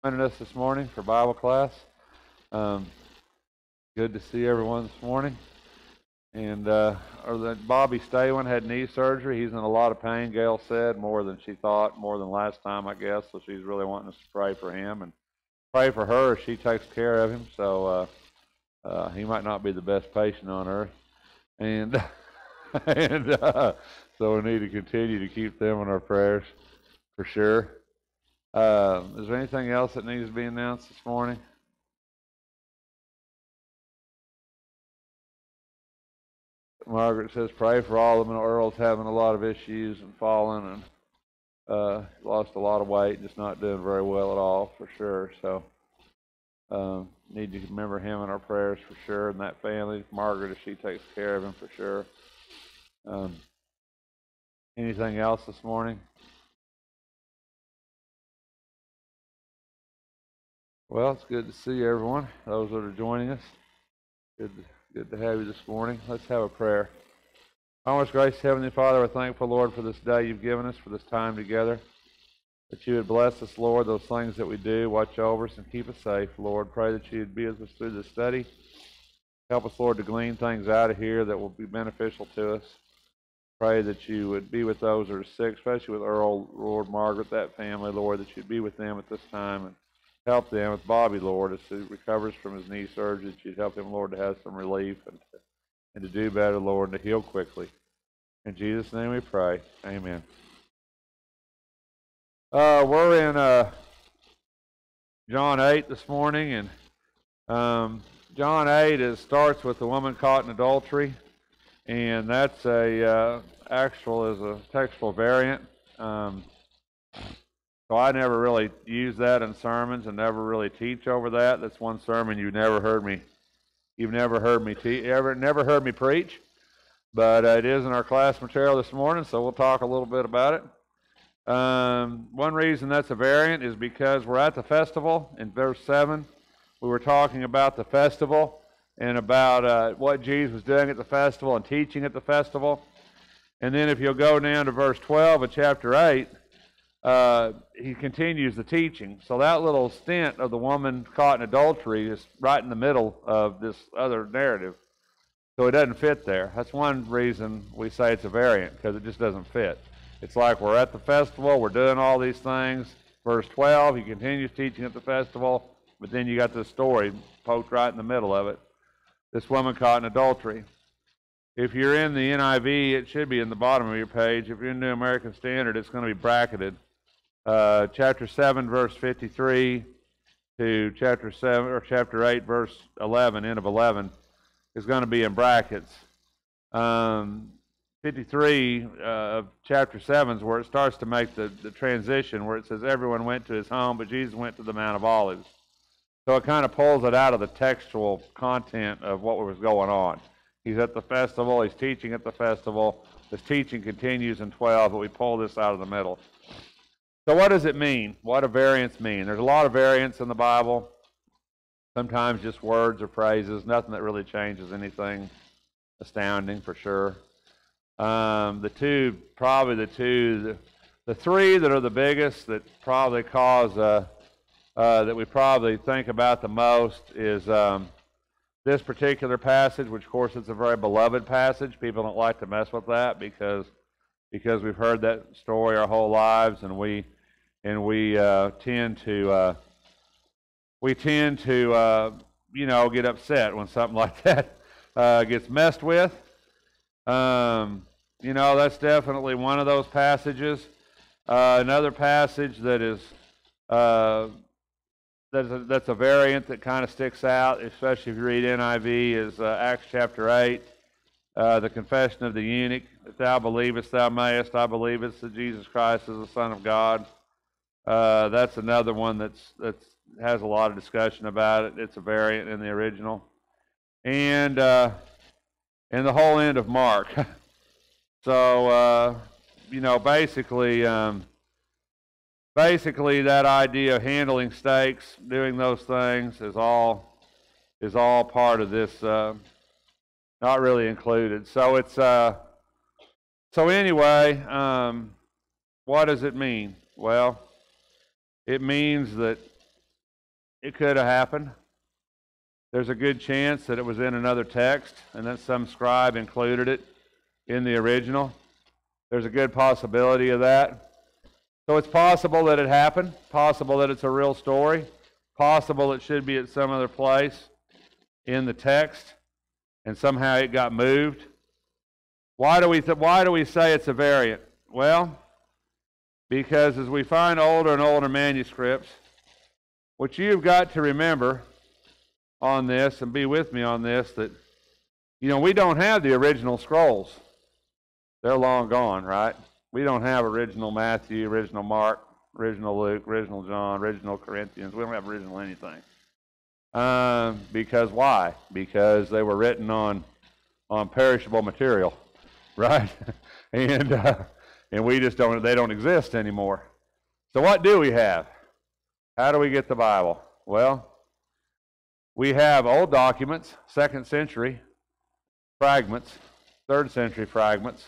Joining us this morning for Bible class. Um, Good to see everyone this morning. And Bobby Staywin had knee surgery. He's in a lot of pain, Gail said, more than she thought, more than last time, I guess. So she's really wanting us to pray for him and pray for her as she takes care of him. So he might not be the best patient on earth. And, so we need to continue to keep them in our prayers for sure. Is there anything else that needs to be announced this morning? Margaret says, pray for all of them. Earl's having a lot of issues and falling and lost a lot of weight, just not doing very well at all for sure. So need to remember him in our prayers for sure, and that family. Margaret, if she takes care of him for sure. Anything else this morning? Well, it's good to see everyone, those that are joining us. Good to have you this morning. Let's have a prayer. Our most gracious Heavenly Father, we're thankful, Lord, for this day you've given us, for this time together. That you would bless us, Lord, those things that we do, watch over us and keep us safe, Lord. Pray that you would be with us through this study. Help us, Lord, to glean things out of here that will be beneficial to us. Pray that you would be with those that are sick, especially with Earl, Lord, Margaret, that family, Lord, that you'd be with them at this time and help them with Bobby, Lord, as he recovers from his knee surgery, that you'd help him, Lord, to have some relief and to do better, Lord, and to heal quickly. In Jesus' name we pray. Amen. We're in John 8 this morning, and John 8 starts with the woman caught in adultery, and that's a textual variant. So I never really use that in sermons and never really teach over that. That's one sermon you've never heard me preach, but it is in our class material this morning, so we'll talk a little bit about it. One reason that's a variant is because we're at the festival. In verse 7, we were talking about the festival and about what Jesus was doing at the festival and teaching at the festival. And then if you'll go down to verse 12 of chapter 8, he continues the teaching. So that little stint of the woman caught in adultery is right in the middle of this other narrative. So it doesn't fit there. That's one reason we say it's a variant, because it just doesn't fit. It's like we're at the festival, we're doing all these things. Verse 12, he continues teaching at the festival, but then you got this story poked right in the middle of it. This woman caught in adultery. If you're in the NIV, it should be in the bottom of your page. If you're in New American Standard, it's going to be bracketed. Chapter 7, verse 53 to chapter 8, verse 11, end of 11, is going to be in brackets. 53 of chapter 7 is where it starts to make the transition, where it says everyone went to his home, but Jesus went to the Mount of Olives. So it kind of pulls it out of the textual content of what was going on. He's at the festival, he's teaching at the festival. His teaching continues in 12, but we pull this out of the middle. So what does it mean? What do variants mean? There's a lot of variants in the Bible. Sometimes just words or phrases, nothing that really changes anything astounding for sure. The three that are the biggest that probably cause, that we probably think about the most is this particular passage, which of course is a very beloved passage. People don't like to mess with that because we've heard that story our whole lives, and we tend to get upset when something like that gets messed with. That's definitely one of those passages. Another passage that is that's a variant that kind of sticks out, especially if you read NIV, is Acts chapter 8, the confession of the eunuch. If thou believest, thou mayest. I believest that Jesus Christ is the Son of God. That's another one that's has a lot of discussion about it. It's a variant in the original, and the whole end of Mark. So basically that idea of handling stakes, doing those things, is all part of this. Not really included. So it's so anyway. What does it mean? Well, it means that it could have happened. There's a good chance that it was in another text and that some scribe included it in the original. There's a good possibility of that. So it's possible that it happened, possible that it's a real story, possible it should be at some other place in the text, and somehow it got moved. Why do we say it's a variant? Well, because as we find older and older manuscripts, what you've got to remember on this, and be with me on this, that, we don't have the original scrolls. They're long gone, right? We don't have original Matthew, original Mark, original Luke, original John, original Corinthians. We don't have original anything. Because why? Because they were written on perishable material, right? And we just don't. They don't exist anymore. So what do we have? How do we get the Bible? Well, we have old documents, 2nd century fragments, 3rd century fragments.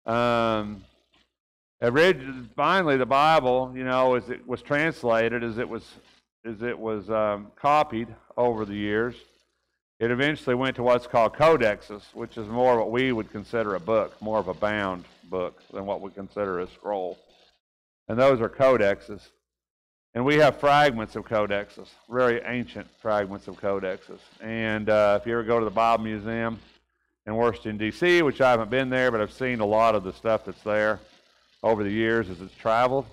Finally, the Bible, as it was translated, as it was copied over the years, it eventually went to what's called codexes, which is more what we would consider a book, more of a bound book than what we consider a scroll. And those are codexes. And we have fragments of codexes, very ancient fragments of codexes. And if you ever go to the Bible Museum in Washington, D.C., which I haven't been there, but I've seen a lot of the stuff that's there over the years as it's traveled,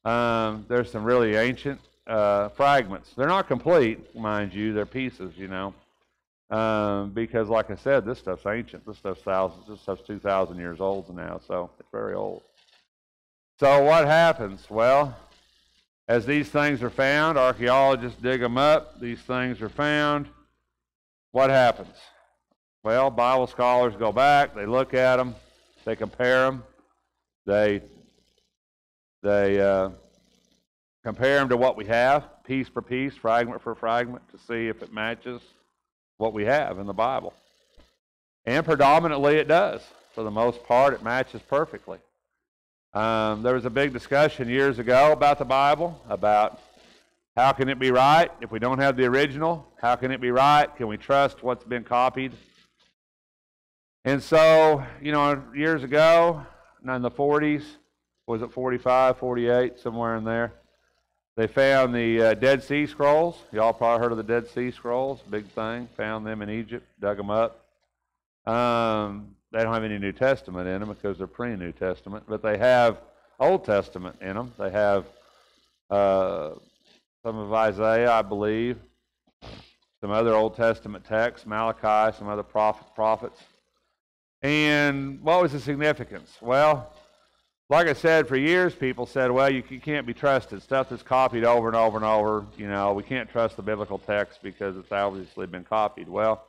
there's some really ancient fragments. They're not complete, mind you. They're pieces, because, like I said, this stuff's ancient. This stuff's 2,000 years old now, so it's very old. So what happens? Well, as these things are found, archaeologists dig them up. These things are found. What happens? Well, Bible scholars go back. They look at them. They compare them. They compare them to what we have, piece for piece, fragment for fragment, to see if it matches what we have in the Bible. And predominantly it does. For the most part, it matches perfectly. There was a big discussion years ago about the Bible, about how can it be right if we don't have the original? How can it be right? Can we trust what's been copied? And so, years ago, in the 40s, was it 45, 48, somewhere in there, they found the Dead Sea Scrolls. Y'all probably heard of the Dead Sea Scrolls, big thing. Found them in Egypt, dug them up. They don't have any New Testament in them because they're pre-New Testament, but they have Old Testament in them. They have some of Isaiah, I believe, some other Old Testament texts, Malachi, some other prophets. And what was the significance? Well, like I said, for years people said, well, you can't be trusted. Stuff that's copied over and over and over, we can't trust the biblical text because it's obviously been copied. Well,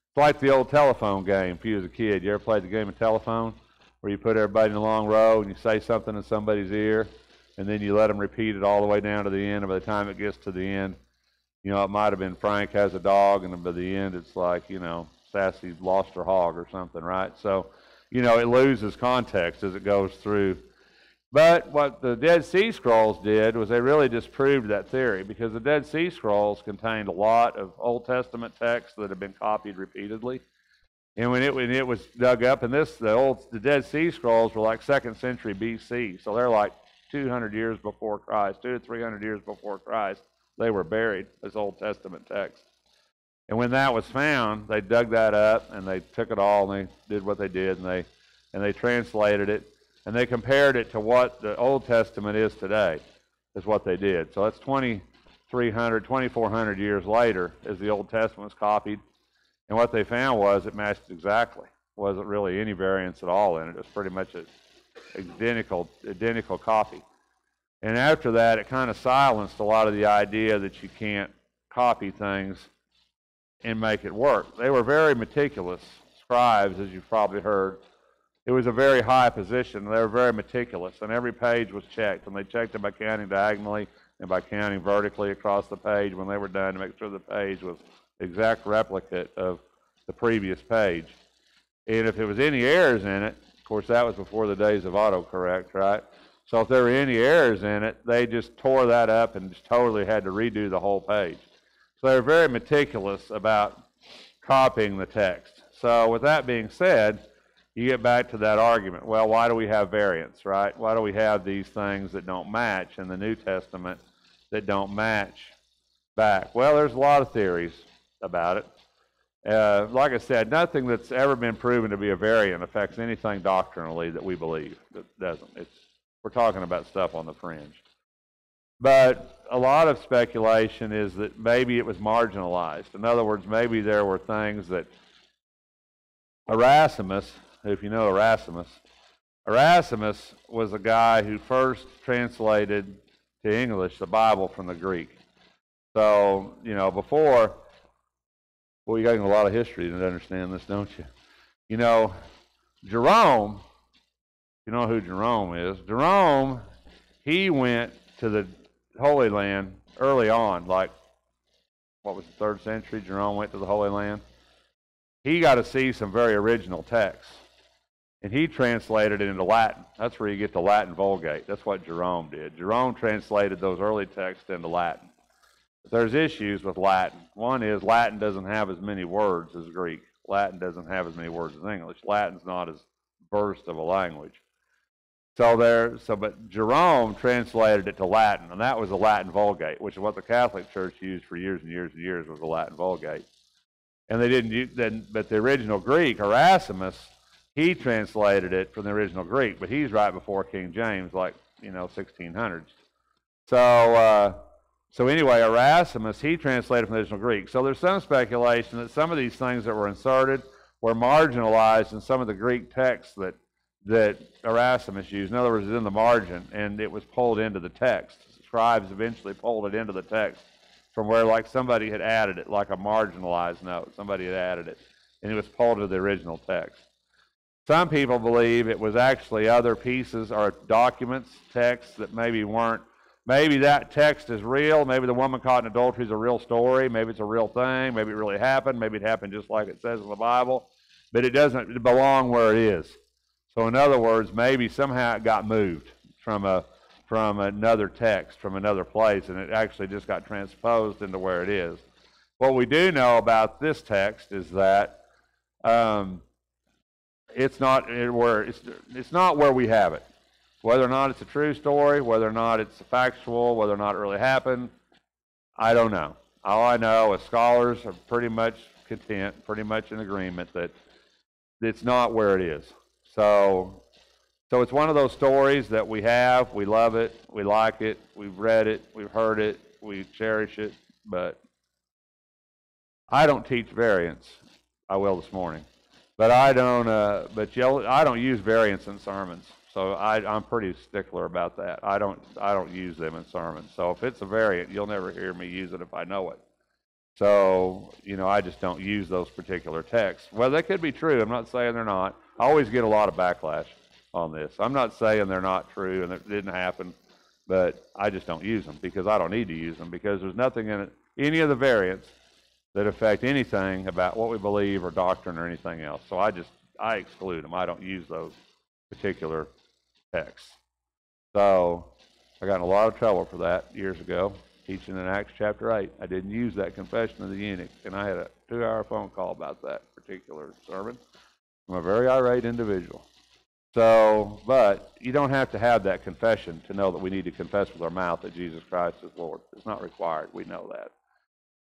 it's like the old telephone game. If you was a kid, you ever played the game of telephone where you put everybody in a long row and you say something in somebody's ear and then you let them repeat it all the way down to the end, and by the time it gets to the end, it might have been Frank has a dog, and by the end it's like, Sassy lost her hog or something, right? So, it loses context as it goes through. But what the Dead Sea Scrolls did was they really disproved that theory, because the Dead Sea Scrolls contained a lot of Old Testament texts that had been copied repeatedly. And when it was dug up, and the Dead Sea Scrolls were like 2nd century BC, so they're like 200 years before Christ, 200 to 300 years before Christ, they were buried as Old Testament texts. And when that was found, they dug that up and they took it all and they did what they did, and they translated it. And they compared it to what the Old Testament is today, is what they did. So that's 2,300, 2,400 years later as the Old Testament was copied. And what they found was it matched exactly. Wasn't really any variance at all in it. It was pretty much an identical copy. And after that, it kind of silenced a lot of the idea that you can't copy things and make it work. They were very meticulous scribes, as you've probably heard. It was a very high position. They were very meticulous, and every page was checked. And they checked it by counting diagonally and by counting vertically across the page when they were done to make sure the page was exact replicate of the previous page. And if there was any errors in it, of course, that was before the days of autocorrect, right? So if there were any errors in it, they just tore that up and just totally had to redo the whole page. So they're very meticulous about copying the text. So with that being said, you get back to that argument. Well, why do we have variants, right? Why do we have these things that don't match in the New Testament that don't match back? Well, there's a lot of theories about it. Like I said, nothing that's ever been proven to be a variant affects anything doctrinally that we believe. It doesn't. We're talking about stuff on the fringe. But a lot of speculation is that maybe it was marginalized. In other words, maybe there were things that Erasmus, if you know Erasmus was a guy who first translated to English the Bible from the Greek. So, before, well, you got a lot of history to understand this, don't you? Jerome, you know who Jerome is. Jerome, he went to the Holy Land early on, like, what was the 3rd century? Jerome went to the Holy Land. He got to see some very original texts, and he translated it into Latin. That's where you get the Latin Vulgate. That's what Jerome did. Jerome translated those early texts into Latin. But there's issues with Latin. One is Latin doesn't have as many words as Greek. Latin doesn't have as many words as English. Latin's not as burst of a language. But Jerome translated it to Latin, and that was the Latin Vulgate, which is what the Catholic Church used for years and years and years, was the Latin Vulgate. And they didn't use, but the original Greek, Erasmus, he translated it from the original Greek, but he's right before King James, like, 1600s. So anyway, Erasmus, he translated from the original Greek. So there's some speculation that some of these things that were inserted were marginalized in some of the Greek texts that Erasmus used. In other words, it's in the margin, and it was pulled into the text. Scribes eventually pulled it into the text from where, like, somebody had added it, like a marginalized note. Somebody had added it, and it was pulled to the original text. Some people believe it was actually other pieces or documents, texts that maybe weren't. Maybe that text is real. Maybe the woman caught in adultery is a real story. Maybe it's a real thing. Maybe it really happened. Maybe it happened just like it says in the Bible. But it doesn't belong where it is. So in other words, maybe somehow it got moved from another text, from another place, and it actually just got transposed into where it is. What we do know about this text is that it's not where we have it. Whether or not it's a true story, whether or not it's factual, whether or not it really happened, I don't know. All I know is scholars are pretty much content, pretty much in agreement that it's not where it is. So it's one of those stories that we have, we love it, we like it, we've read it, we've heard it, we cherish it, but I don't teach variants. I will this morning. But I don't use variants in sermons. So I'm pretty stickler about that. I don't use them in sermons. So if it's a variant, you'll never hear me use it if I know it. So, I just don't use those particular texts. Well, they could be true. I'm not saying they're not. I always get a lot of backlash on this. I'm not saying they're not true and it didn't happen, but I just don't use them because I don't need to use them because there's nothing in it, any of the variants that affect anything about what we believe or doctrine or anything else. So I exclude them. I don't use those particular texts. So I got in a lot of trouble for that years ago, teaching in Acts chapter 8. I didn't use that confession of the eunuch, and I had a 2-hour phone call about that particular sermon from a very irate individual. So, but you don't have to have that confession to know that we need to confess with our mouth that Jesus Christ is Lord. It's not required. We know that.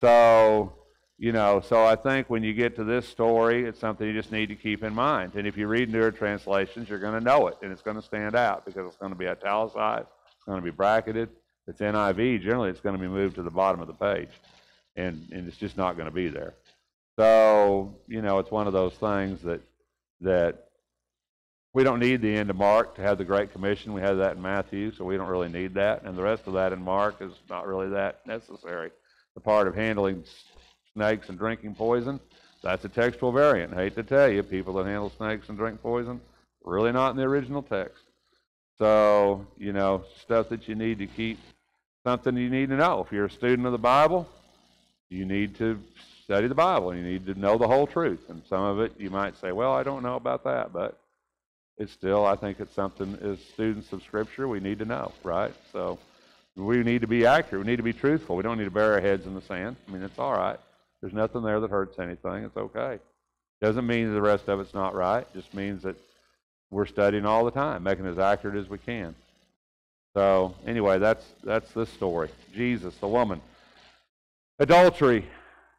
So, so I think when you get to this story, it's something you just need to keep in mind. And if you read newer translations, you're going to know it, and it's going to stand out because it's going to be italicized, it's going to be bracketed. If it's NIV, generally it's going to be moved to the bottom of the page, and it's just not going to be there. So, it's one of those things that we don't need the end of Mark to have the Great Commission. We have that in Matthew, so we don't really need that. And the rest of that in Mark is not really that necessary. The part of handling snakes and drinking poison, that's a textual variant. I hate to tell you, people that handle snakes and drink poison, really not in the original text. So, stuff that you need to keep, something you need to know. If you're a student of the Bible, you need to study the Bible. You need to know the whole truth. And some of it, you might say, well, I don't know about that, but it's still, I think it's something as students of Scripture we need to know, right? So we need to be accurate. We need to be truthful. We don't need to bury our heads in the sand. I mean, it's all right. There's nothing there that hurts anything. It's okay. Doesn't mean the rest of it's not right. It just means that we're studying all the time, making it as accurate as we can. So anyway, that's this story. Jesus, the woman. Adultery.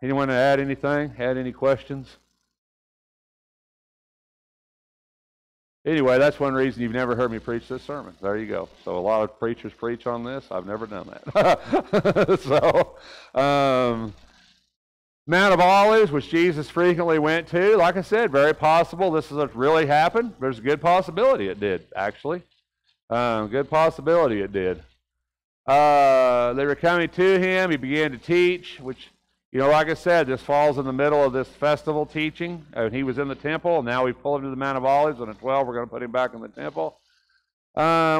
Anyone add anything? Add any questions? Anyway, that's one reason you've never heard me preach this sermon. There you go. So a lot of preachers preach on this. I've never done that. So, Mount of Olives, which Jesus frequently went to, like I said, very possible this is what really happened. There's a good possibility it did, actually. Good possibility it did. They were coming to him. He began to teach, which, like I said, this falls in the middle of this festival teaching. He was in the temple, and now we've pulled him to the Mount of Olives, and at 12 we're going to put him back in the temple,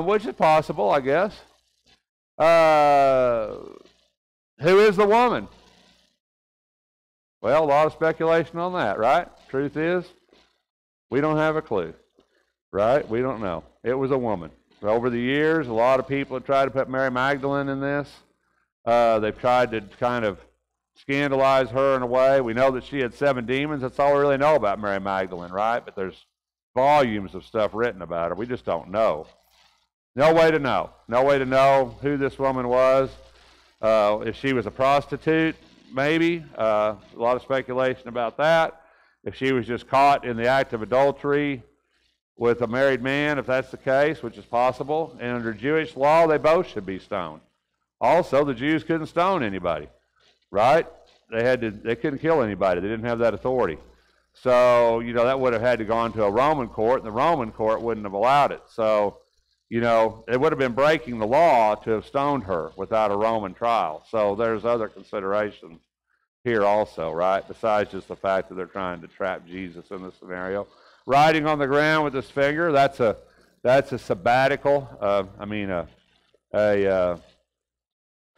which is possible, I guess. Who is the woman? Well, a lot of speculation on that, right? Truth is, we don't have a clue, right? We don't know. It was a woman. Over the years, a lot of people have tried to put Mary Magdalene in this. They've tried to kind of scandalize her in a way. We know that she had 7 demons. That's all we really know about Mary Magdalene, right? But there's volumes of stuff written about her. We just don't know. No way to know. No way to know who this woman was. If she was a prostitute, maybe. A lot of speculation about that. If she was just caught in the act of adultery with a married man, if that's the case, which is possible. And under Jewish law, they both should be stoned. Also, the Jews couldn't stone anybody, right? They couldn't kill anybody. They didn't have that authority. So, that would have had to gone to a Roman court, and the Roman court wouldn't have allowed it. So, it would have been breaking the law to have stoned her without a Roman trial. So there's other considerations here also, right? Besides just the fact that they're trying to trap Jesus in this scenario. Writing on the ground with his finger, that's a sabbatical, a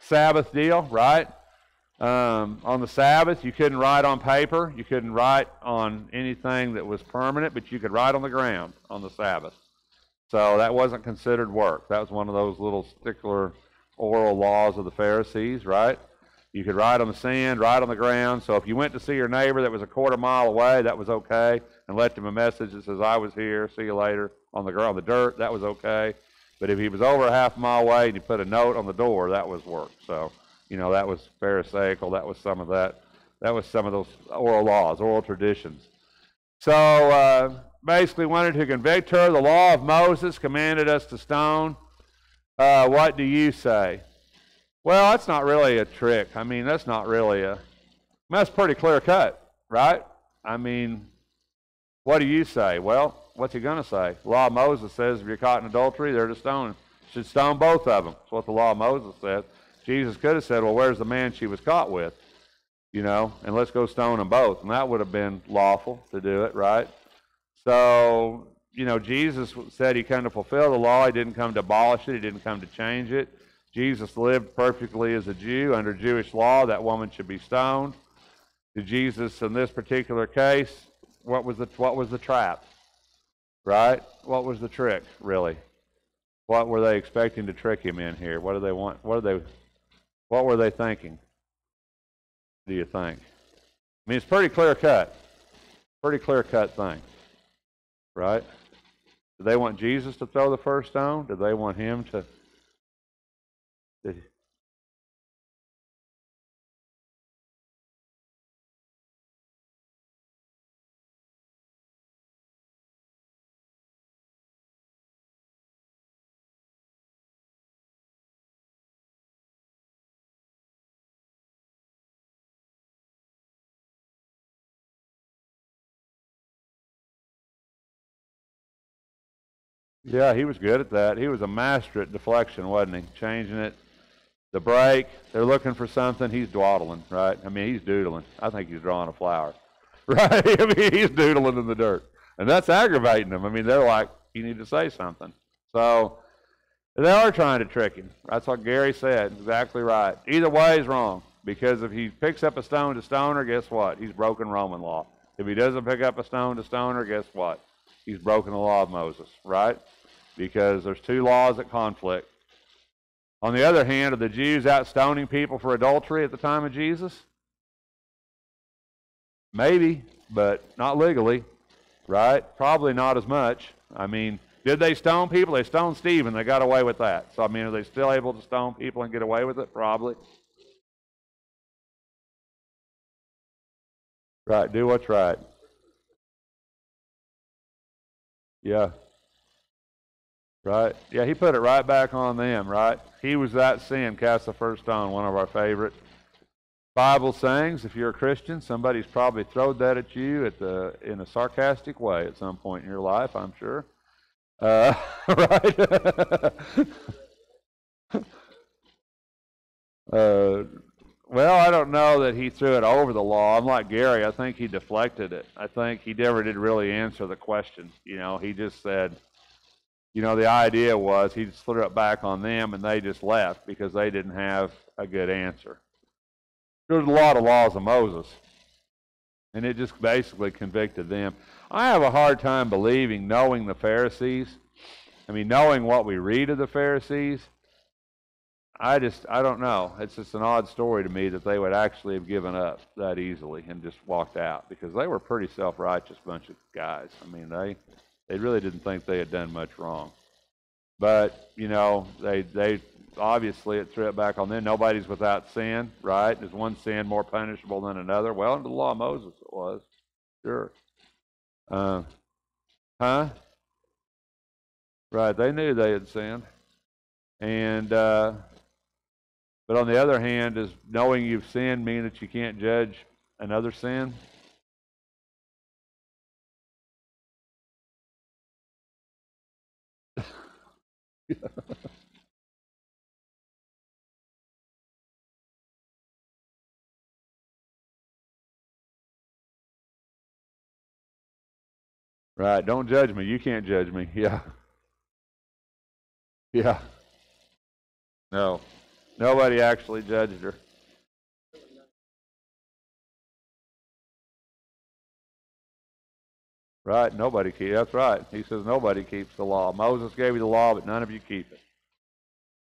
Sabbath deal, right? On the Sabbath, you couldn't write on paper. You couldn't write on anything that was permanent, but you could write on the ground on the Sabbath. So that wasn't considered work. That was one of those little stickler oral laws of the Pharisees, right? You could write on the sand, write on the ground. So if you went to see your neighbor that was a quarter mile away, that was okay, and left him a message that says, "I was here, see you later," on the dirt, that was okay. But if he was over a half mile away and you put a note on the door, that was work. So, that was Pharisaical. That was some of that. That was some of those oral laws, oral traditions. So basically wanted to convict her. The law of Moses commanded us to stone. What do you say? Well, that's not really a trick. That's not really that's pretty clear cut, right? What do you say? Well, what's he going to say? The law of Moses says if you're caught in adultery, they're to stone. Should stone both of them. That's what the law of Moses says. Jesus could have said, well, where's the man she was caught with? And let's go stone them both. And that would have been lawful to do it, right? So, Jesus said he came to fulfill the law. He didn't come to abolish it. He didn't come to change it. Jesus lived perfectly as a Jew. Under Jewish law, that woman should be stoned. To Jesus, in this particular case, what was the trap? Right? What was the trick, really? What were they expecting to trick him in here? What do they want? What were they thinking? Do you think? It's pretty clear cut. Pretty clear cut thing. Right? Did they want Jesus to throw the first stone? Did they want him to? Yeah, he was good at that. He was a master at deflection, wasn't he? Changing it. The break, they're looking for something, he's dawdling, right? He's doodling. I think he's drawing a flower, right? He's doodling in the dirt. And that's aggravating them. They're like, you need to say something. So they are trying to trick him. That's what Gary said. Exactly right. Either way is wrong. Because if he picks up a stone to stone her, guess what? He's broken Roman law. If he doesn't pick up a stone to stone her, guess what? he's broken the law of Moses, right? Because there's two laws at conflict. On the other hand, are the Jews out stoning people for adultery at the time of Jesus? Maybe, but not legally, right? Probably not as much. I mean, did they stone people? They stoned Stephen. They got away with that. So, I mean, are they still able to stone people and get away with it? Probably. Right, do what's right. Yeah. Right? Yeah, he put it right back on them, right? He was that sin, cast the first stone, one of our favorite Bible sayings. If you're a Christian, somebody's probably thrown that at you in a sarcastic way at some point in your life, I'm sure. Right? Well, I don't know that he threw it over the law. I'm like Gary. I think he deflected it. I think he never did really answer the question. You know, he just said, you know, the idea was he just threw it back on them and they just left because they didn't have a good answer. There's a lot of laws of Moses, and it just basically convicted them. I have a hard time believing, knowing the Pharisees, knowing what we read of the Pharisees, I don't know. It's just an odd story to me that they would actually have given up that easily and just walked out, because they were a pretty self-righteous bunch of guys. They really didn't think they had done much wrong. But, you know, they obviously it threw it back on them. Nobody's without sin, right? Is one sin more punishable than another? Well, under the law of Moses it was, sure. Huh? Right, they knew they had sinned. And, but on the other hand, does knowing you've sinned mean that you can't judge another sin? Right, don't judge me. You can't judge me. Yeah. Yeah. No. Nobody actually judged her. Right, nobody keeps. That's right. He says nobody keeps the law. Moses gave you the law, but none of you keep it.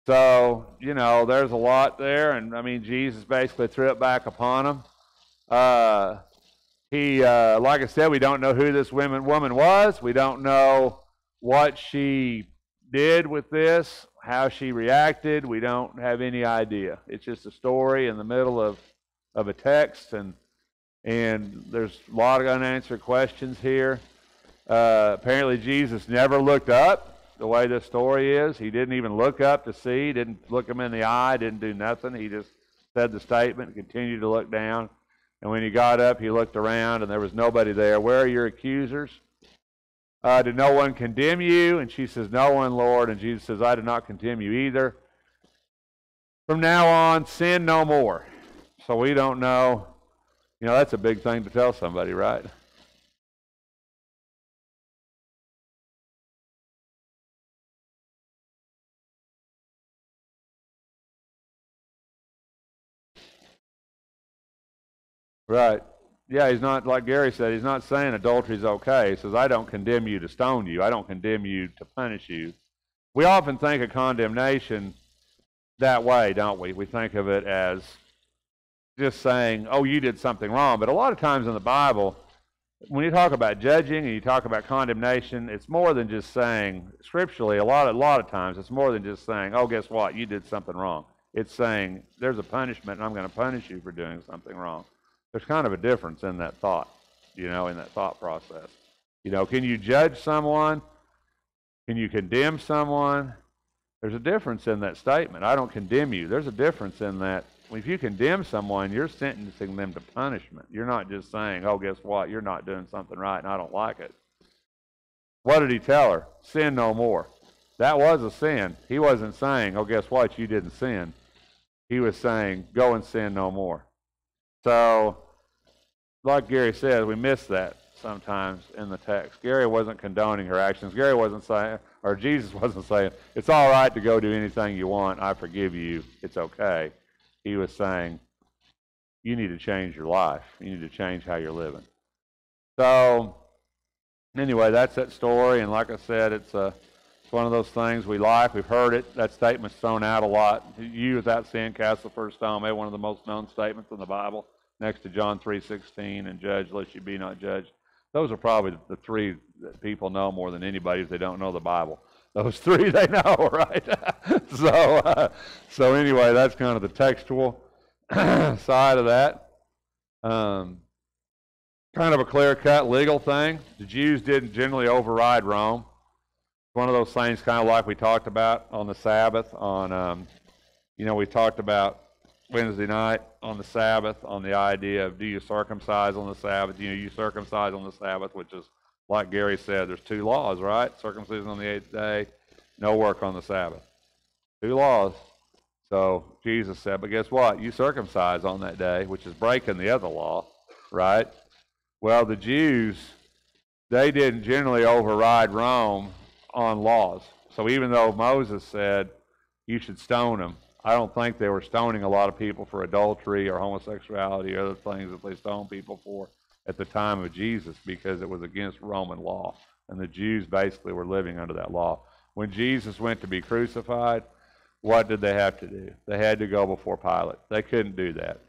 So, you know, there's a lot there, and Jesus basically threw it back upon them. Like I said, we don't know who this woman was. We don't know what she did with this, how she reacted. We don't have any idea. It's just a story in the middle of a text, and there's a lot of unanswered questions here. Apparently, Jesus never looked up. The way this story is, he didn't even look up to see, didn't look him in the eye, didn't do nothing. He just said the statement and continued to look down. And when he got up, he looked around, and there was nobody there. Where are your accusers? Did no one condemn you? And she says, no one, Lord. And Jesus says, I do not condemn you either. From now on, sin no more. So we don't know. You know, that's a big thing to tell somebody, right? Right. Yeah, he's not, like Gary said, he's not saying adultery is okay. He says, I don't condemn you to stone you. I don't condemn you to punish you. We often think of condemnation that way, don't we? We think of it as just saying, oh, you did something wrong. But a lot of times in the Bible, when you talk about judging and you talk about condemnation, it's more than just saying, scripturally, a lot of times, it's more than just saying, oh, guess what? You did something wrong. It's saying, there's a punishment, and I'm going to punish you for doing something wrong. There's kind of a difference in that thought, in that thought process. Can you judge someone? Can you condemn someone? There's a difference in that statement. I don't condemn you. There's a difference in that. If you condemn someone, you're sentencing them to punishment. You're not just saying, oh, guess what? You're not doing something right, and I don't like it. What did he tell her? Sin no more. That was a sin. He wasn't saying, oh, guess what? You didn't sin. He was saying, go and sin no more. So, like Gary said, we miss that sometimes in the text. Gary wasn't condoning her actions. Gary wasn't saying, or Jesus wasn't saying, it's all right to go do anything you want. I forgive you. It's okay. He was saying, you need to change your life. You need to change how you're living. So, Anyway, that's that story, and like I said, it's one of those things we like. We've heard it. That statement's thrown out a lot. You without sin cast the first stone, maybe one of the most known statements in the Bible, next to John 3:16 and judge lest you be not judged. Those are probably the three that people know more than anybody if they don't know the Bible. Those three they know, right? So anyway, that's kind of the textual side of that. Kind of a clear-cut legal thing. The Jews didn't generally override Rome. One of those things kind of like we talked about on the Sabbath, we talked about Wednesday night on the Sabbath, on the idea of do you circumcise on the Sabbath? You circumcise on the Sabbath, which is, like Gary said, there's two laws, right? Circumcision on the 8th day, no work on the Sabbath. Two laws. So Jesus said, but guess what? You circumcise on that day, which is breaking the other law, right? Well, the Jews, they didn't generally override Rome on laws. So even though Moses said you should stone them, I don't think they were stoning a lot of people for adultery or homosexuality or other things that they stoned people for at the time of Jesus, because it was against Roman law. And the Jews basically were living under that law. When Jesus went to be crucified, what did they have to do? They had to go before Pilate. They couldn't do that.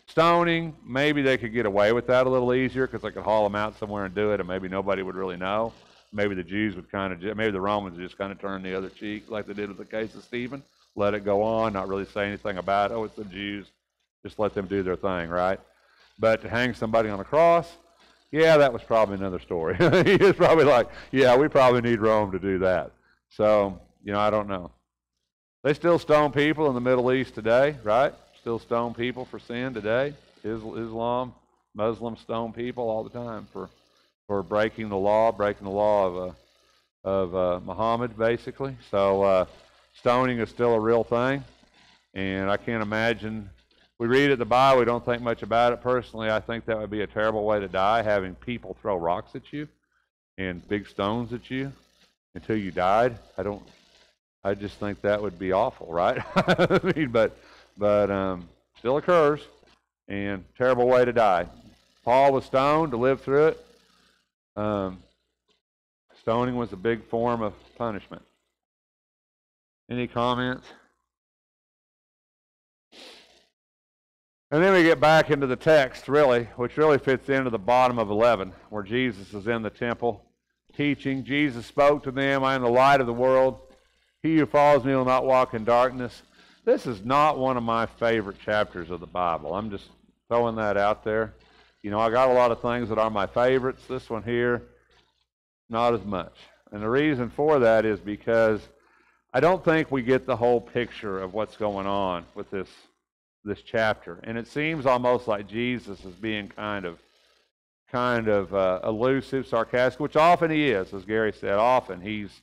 Stoning, maybe they could get away with that a little easier because they could haul them out somewhere and do it, and maybe nobody would really know. Maybe the Jews would maybe the Romans would just kind of turn the other cheek like they did with the case of Stephen. Let it go on, not really say anything about it. Oh, it's the Jews. Just let them do their thing, right? But to hang somebody on a cross, yeah, that was probably another story. It's probably like, yeah, we probably need Rome to do that. So, I don't know. They still stone people in the Middle East today, right? Still stone people for sin today. Islam, Muslims stone people all the time for breaking the law of Muhammad, basically. So stoning is still a real thing, and I can't imagine. We read it in the Bible, we don't think much about it. Personally, I think that would be a terrible way to die, having people throw rocks at you and big stones at you until you died. I just think that would be awful, right? I mean, but still occurs, and terrible way to die. Paul was stoned to live through it. Stoning was a big form of punishment. Any comments? And then we get back into the text, really, which really fits into the bottom of 11, where Jesus is in the temple teaching. Jesus spoke to them, I am the light of the world. He who follows me will not walk in darkness. This is not one of my favorite chapters of the Bible. I'm just throwing that out there. I got a lot of things that are my favorites. This one here, not as much. And the reason for that is because I don't think we get the whole picture of what's going on with this chapter. And it seems almost like Jesus is being kind of elusive, sarcastic, which often he is, as Gary said. Often he's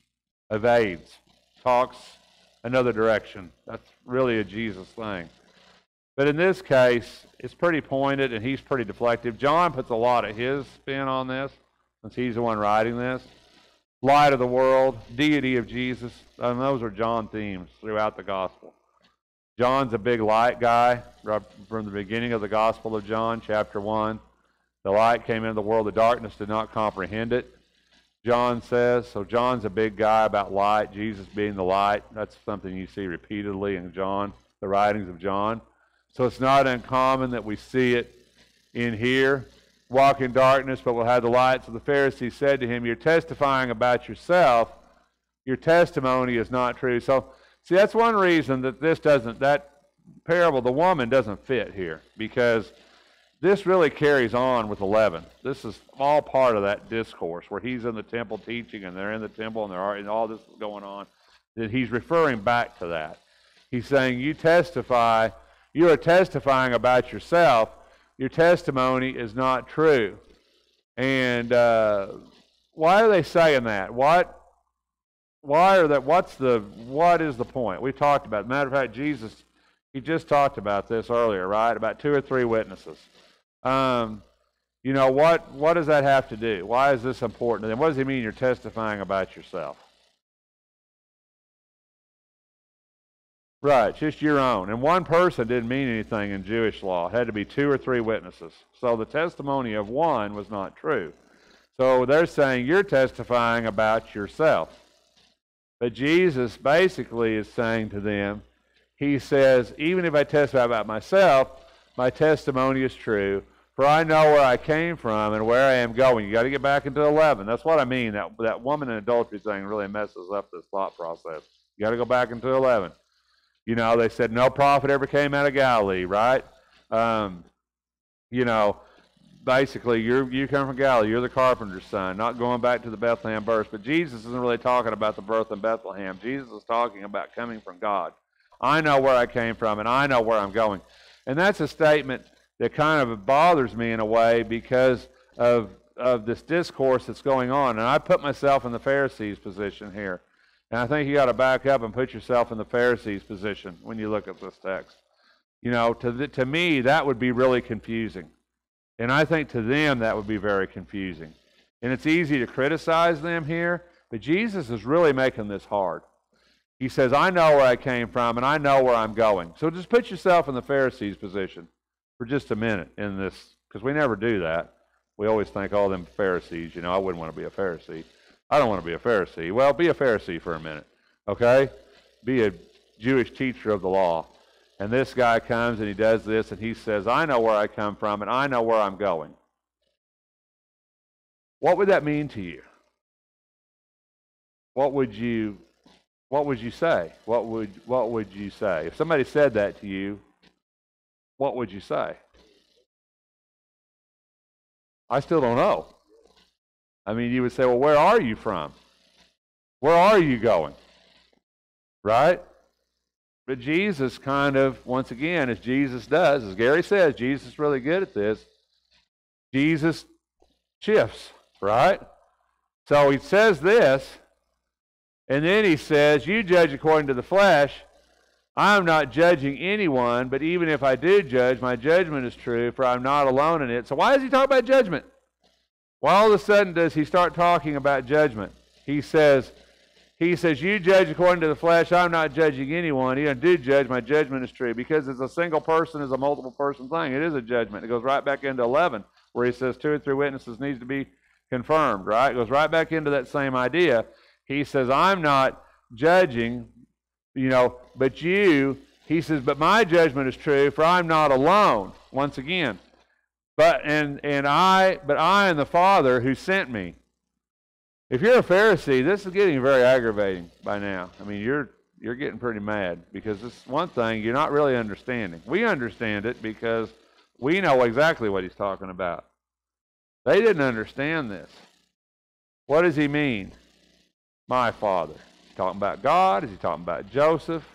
evades, talks another direction. That's really a Jesus thing. But in this case, it's pretty pointed and he's pretty deflective. John puts a lot of his spin on this, since he's the one writing this. Light of the world, deity of Jesus, and those are John themes throughout the gospel. John's a big light guy right from the beginning of the Gospel of John, chapter 1. The light came into the world, the darkness did not comprehend it, John says. So John's a big guy about light, Jesus being the light. That's something you see repeatedly in John, the writings of John. So it's not uncommon that we see it in here. Walk in darkness, but will have the light. So the Pharisees said to him, you're testifying about yourself. Your testimony is not true. So, see, that's one reason that that parable, the woman, doesn't fit here, because this really carries on with 11. This is all part of that discourse where he's in the temple teaching, and they're in the temple, and all this is going on. That he's referring back to that. He's saying, you are testifying about yourself. Your testimony is not true. And why are they saying that? What is the point? We talked about it. Matter of fact, Jesus, he just talked about this earlier, right? About 2 or 3 witnesses. What does that have to do? Why is this important? And what does he mean you're testifying about yourself? Right, just your own. And one person didn't mean anything in Jewish law. It had to be 2 or 3 witnesses. So the testimony of one was not true. So they're saying you're testifying about yourself. But Jesus basically is saying to them, he says, even if I testify about myself, my testimony is true, for I know where I came from and where I am going. You got to get back into 11. That's what I mean. That woman in adultery thing really messes up this thought process. You got to go back into 11. You know, they said no prophet ever came out of Galilee, right? You know, basically, you come from Galilee. You're the carpenter's son, not going back to the Bethlehem birth. But Jesus isn't really talking about the birth in Bethlehem. Jesus is talking about coming from God. I know where I came from, and I know where I'm going. And that's a statement that kind of bothers me in a way because of this discourse that's going on. And I put myself in the Pharisees' position here. And I think you got to back up and put yourself in the Pharisees' position when you look at this text. You know, to me, that would be really confusing. And I think to them, that would be very confusing. And it's easy to criticize them here, but Jesus is really making this hard. He says, I know where I came from, and I know where I'm going. So just put yourself in the Pharisees' position for just a minute in this, because we never do that. We always think, oh, them Pharisees, you know, I wouldn't want to be a Pharisee. I don't want to be a Pharisee. Well, be a Pharisee for a minute, okay? Be a Jewish teacher of the law. And this guy comes and he does this, and he says, I know where I come from, and I know where I'm going. What would that mean to you? What would you say? What would you say? If somebody said that to you, what would you say? I still don't know. I mean, you would say, well, where are you from? Where are you going? Right? But Jesus kind of, once again, as Jesus does, as Gary says, Jesus is really good at this. Jesus shifts, right? So he says this, and then he says, you judge according to the flesh. I am not judging anyone, but even if I do judge, my judgment is true, for I'm not alone in it. So why does he talk about judgment? Why all of a sudden does he start talking about judgment? He says, you judge according to the flesh. I'm not judging anyone. Even if I do judge, my judgment is true. Because it's a single person is a multiple person thing. It is a judgment. It goes right back into 11, where he says 2 or 3 witnesses needs to be confirmed, right? It goes right back into that same idea. He says, I'm not judging, you know, but you, he says, but my judgment is true, for I'm not alone. Once again. But I and the Father who sent me. If you're a Pharisee, this is getting very aggravating by now. I mean, you're getting pretty mad because this one thing you're not really understanding. We understand it because we know exactly what he's talking about. They didn't understand this. What does he mean? My Father. Is he talking about God? Is he talking about Joseph?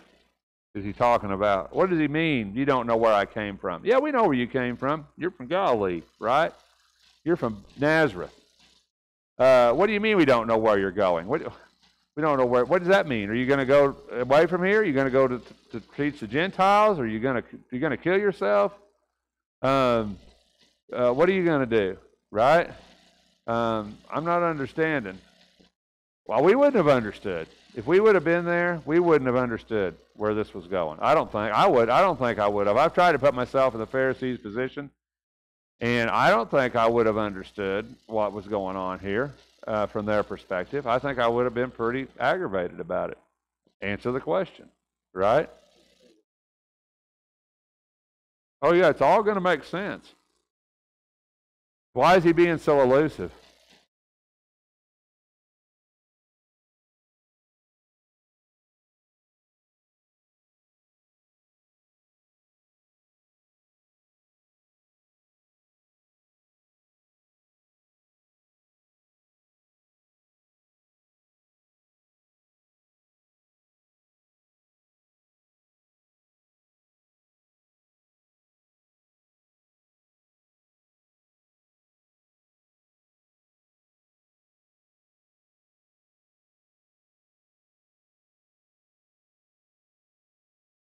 Is he talking about, what does he mean? You don't know where I came from. Yeah, we know where you came from. You're from Galilee, right? You're from Nazareth. What do you mean we don't know where you're going? We don't know where. What does that mean? Are you going to go away from here? Are you going to go to teach the Gentiles? Are you going to kill yourself? What are you going to do? Right? I'm not understanding. Well, we wouldn't have understood. If we would have been there, we wouldn't have understood where this was going. I don't think I would. I don't think I would have. I've tried to put myself in the Pharisees' position. And I don't think I would have understood what was going on here from their perspective. I think I would have been pretty aggravated about it. Answer the question, right? Oh, yeah, it's all going to make sense. Why is he being so elusive?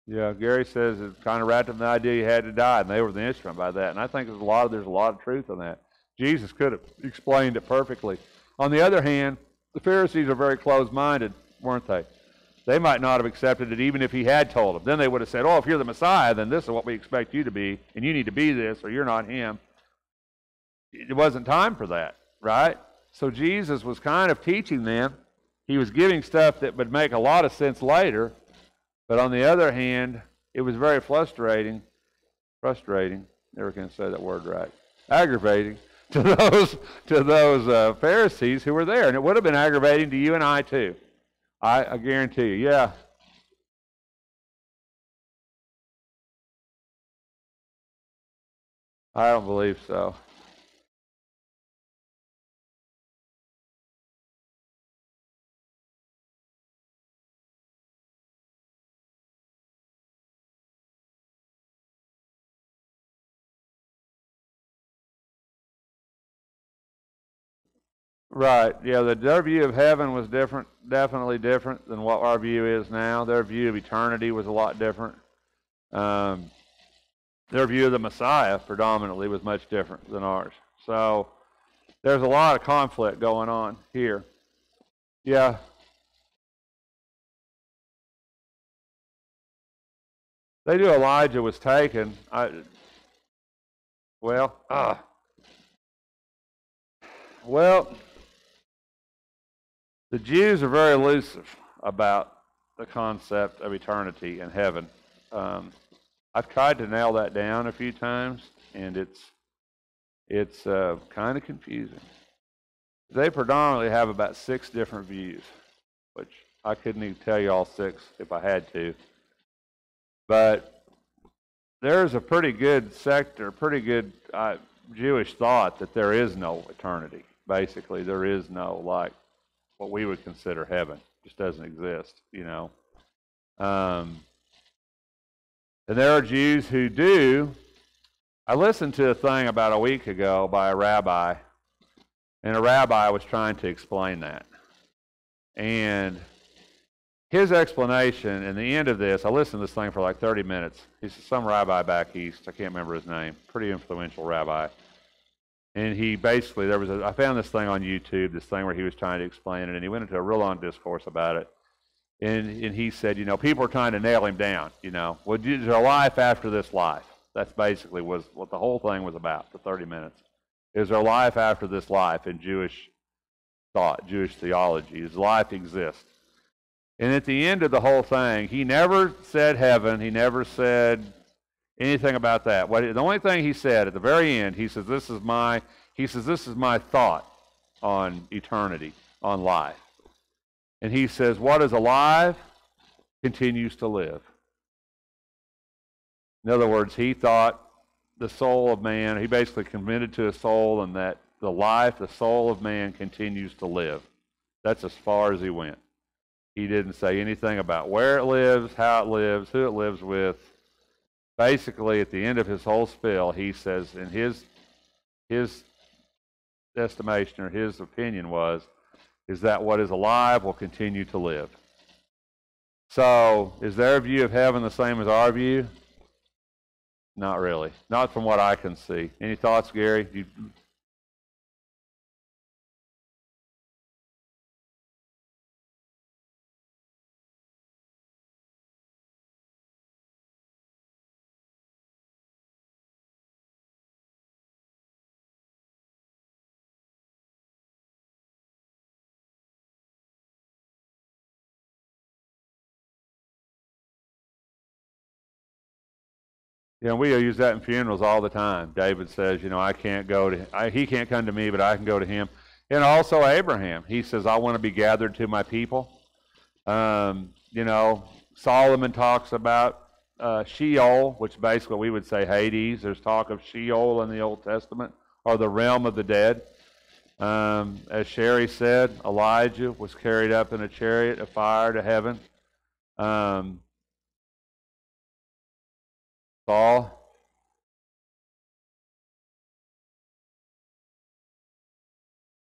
Yeah, Gary says it kind of wrapped up the idea he had to die, and they were the instrument by that. And I think there's a lot of truth in that. Jesus could have explained it perfectly. On the other hand, the Pharisees are very closed-minded, weren't they? They might not have accepted it even if he had told them. Then they would have said, oh, if you're the Messiah, then this is what we expect you to be, and you need to be this, or you're not him. It wasn't time for that, right? So Jesus was kind of teaching them. He was giving stuff that would make a lot of sense later, but on the other hand, it was very frustrating, never can say that word right, aggravating to those Pharisees who were there. And it would have been aggravating to you and I too. I guarantee you. Yeah. I don't believe so. Right. Yeah, their view of heaven was different, definitely different than what our view is now. Their view of eternity was a lot different. Their view of the Messiah predominantly was much different than ours. So there's a lot of conflict going on here. Yeah. They do Elijah was taken. Well, the Jews are very elusive about the concept of eternity and heaven. I've tried to nail that down a few times, and it's kind of confusing. They predominantly have about 6 different views, which I couldn't even tell you all 6 if I had to. But there's a pretty good sector, pretty good Jewish thought that there is no eternity. Basically, there is no, like, what we would consider heaven. It just doesn't exist, you know. And there are Jews who do. I listened to a thing about a week ago by a rabbi, and a rabbi was trying to explain that. And his explanation, in the end of this, I listened to this thing for like 30 minutes. He's some rabbi back east. I can't remember his name. Pretty influential rabbi. And he basically, I found this thing on YouTube, this thing where he was trying to explain it, and he went into a real long discourse about it. And he said, you know, people are trying to nail him down, you know. Well, is there a life after this life? That's basically what the whole thing was about for 30 minutes. Is there a life after this life in Jewish thought, Jewish theology? Does life exist? And at the end of the whole thing, he never said heaven. He never said anything about that. The only thing he said at the very end, he says, this is my thought on eternity, on life. And he says, what is alive continues to live. In other words, he thought the soul of man, he basically committed to a soul, and that the soul of man continues to live. That's as far as he went. He didn't say anything about where it lives, how it lives, who it lives with. Basically, at the end of his whole spiel, he says, in his estimation or his opinion is that what is alive will continue to live. So, is their view of heaven the same as our view? Not really. Not from what I can see. Any thoughts, Gary? Yeah, we use that in funerals all the time. David says, you know, he can't come to me, but I can go to him. And also Abraham, he says, I want to be gathered to my people. You know, Solomon talks about Sheol, which basically we would say Hades. There's talk of Sheol in the Old Testament, or the realm of the dead. As Sherry said, Elijah was carried up in a chariot of fire to heaven. Saul.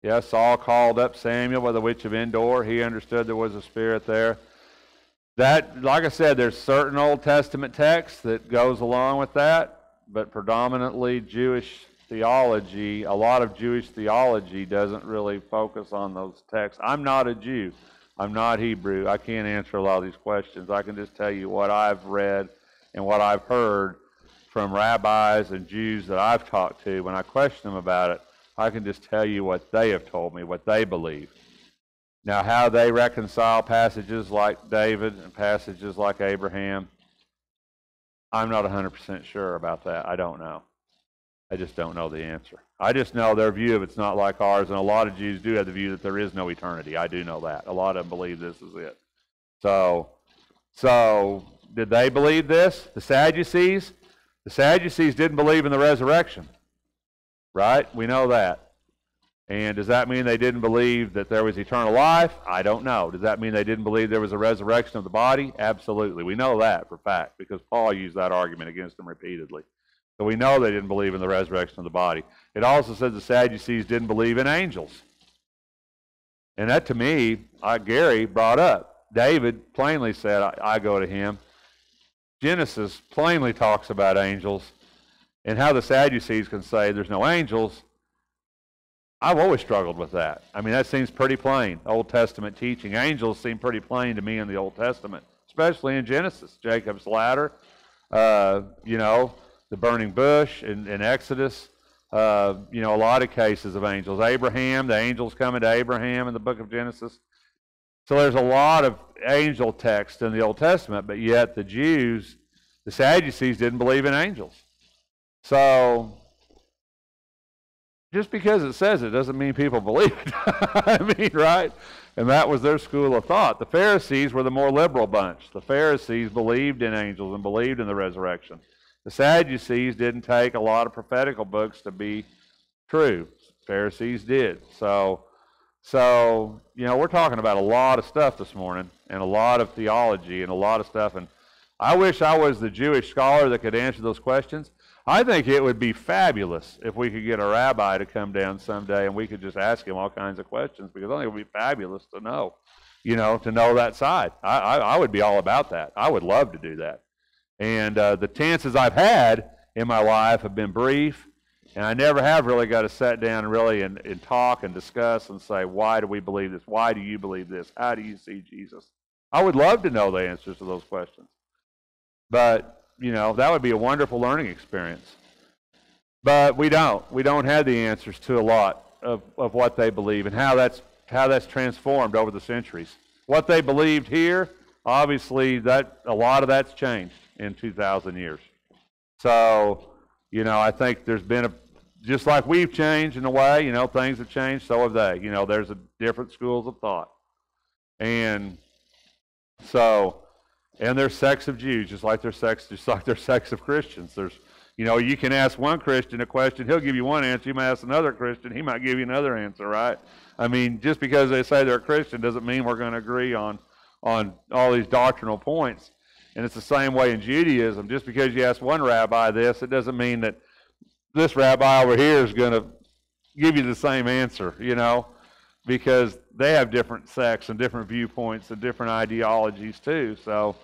Yeah, Saul called up Samuel by the witch of Endor. He understood there was a spirit there. That, like I said, there's certain Old Testament text that goes along with that, but predominantly Jewish theology, a lot of Jewish theology doesn't really focus on those texts. I'm not a Jew. I'm not Hebrew. I can't answer a lot of these questions. I can just tell you what I've read and what I've heard from rabbis and Jews that I've talked to. When I question them about it, I can just tell you what they have told me, what they believe. Now, how they reconcile passages like David and passages like Abraham, I'm not 100% sure about that. I don't know. I just don't know the answer. I just know their view of it's not like ours, and a lot of Jews do have the view that there is no eternity. I do know that. A lot of them believe this is it. So did they believe this? The Sadducees? The Sadducees didn't believe in the resurrection, right? We know that. And does that mean they didn't believe that there was eternal life? I don't know. Does that mean they didn't believe there was a resurrection of the body? Absolutely. We know that for fact because Paul used that argument against them repeatedly. So we know they didn't believe in the resurrection of the body. It also says the Sadducees didn't believe in angels. And that to me, Gary brought up. David plainly said, I go to him. Genesis plainly talks about angels. And how the Sadducees can say there's no angels, I've always struggled with that. I mean, that seems pretty plain. Old Testament teaching. Angels seem pretty plain to me in the Old Testament, especially in Genesis. Jacob's ladder, the burning bush in Exodus, a lot of cases of angels. Abraham, the angels coming to Abraham in the book of Genesis. So there's a lot of angel text in the Old Testament, but yet the Jews, the Sadducees, didn't believe in angels. So just because it says it doesn't mean people believe it. I mean, right? And that was their school of thought. The Pharisees were the more liberal bunch. The Pharisees believed in angels and believed in the resurrection. The Sadducees didn't take a lot of prophetical books to be true. Pharisees did. So we're talking about a lot of stuff this morning and a lot of theology and a lot of stuff. And I wish I was the Jewish scholar that could answer those questions. I think it would be fabulous if we could get a rabbi to come down someday and we could just ask him all kinds of questions, because I think it would be fabulous to know, to know that side. I would be all about that. I would love to do that. And the chances I've had in my life have been brief, and I never have really got to sit down and really and talk and discuss and say, why do we believe this? Why do you believe this? How do you see Jesus? I would love to know the answers to those questions. But that would be a wonderful learning experience. But we don't. We don't have the answers to a lot of what they believe and how that's transformed over the centuries. What they believed here, obviously, a lot of that's changed in 2,000 years. So, I think there's been just like we've changed in a way, things have changed, so have they. There's different schools of thought. And so, and there's sects of Jews, just like there's sects of Christians. There's, you can ask one Christian a question, he'll give you one answer. You might ask another Christian, he might give you another answer, right? I mean, just because they say they're a Christian doesn't mean we're going to agree on all these doctrinal points. And it's the same way in Judaism. Just because you ask one rabbi this, it doesn't mean that this rabbi over here is going to give you the same answer, because they have different sects and different viewpoints and different ideologies too. So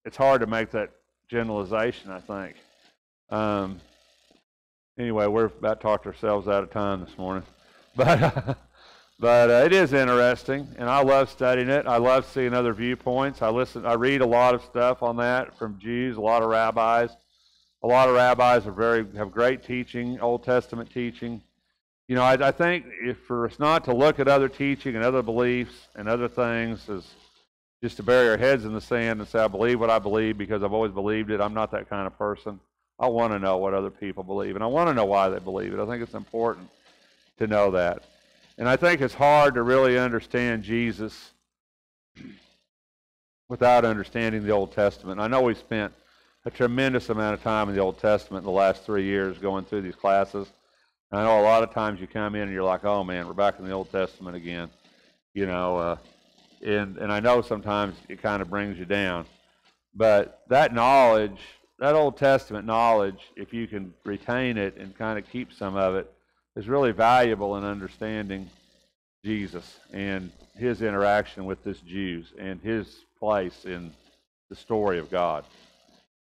it's hard to make that generalization, I think. Anyway, we're about to talk ourselves out of time this morning. But it is interesting, and I love studying it. I love seeing other viewpoints. I read a lot of stuff on that from Jews, a lot of rabbis. A lot of rabbis have great teaching, Old Testament teaching. I think for us not to look at other teaching and other beliefs and other things is just to bury our heads in the sand and say, I believe what I believe because I've always believed it. I'm not that kind of person. I want to know what other people believe, and I want to know why they believe it. I think it's important to know that. And I think it's hard to really understand Jesus without understanding the Old Testament. I know we spent a tremendous amount of time in the Old Testament in the last 3 years going through these classes. And I know a lot of times you come in and you're like, oh man, we're back in the Old Testament again. And I know sometimes it kind of brings you down. But that knowledge, that Old Testament knowledge, if you can retain it and kind of keep some of it, is really valuable in understanding Jesus and his interaction with this Jews and his place in the story of God.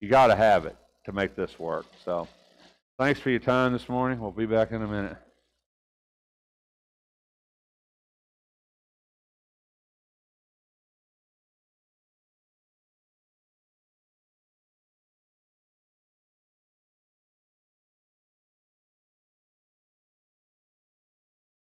You got to have it to make this work. So thanks for your time this morning. We'll be back in a minute.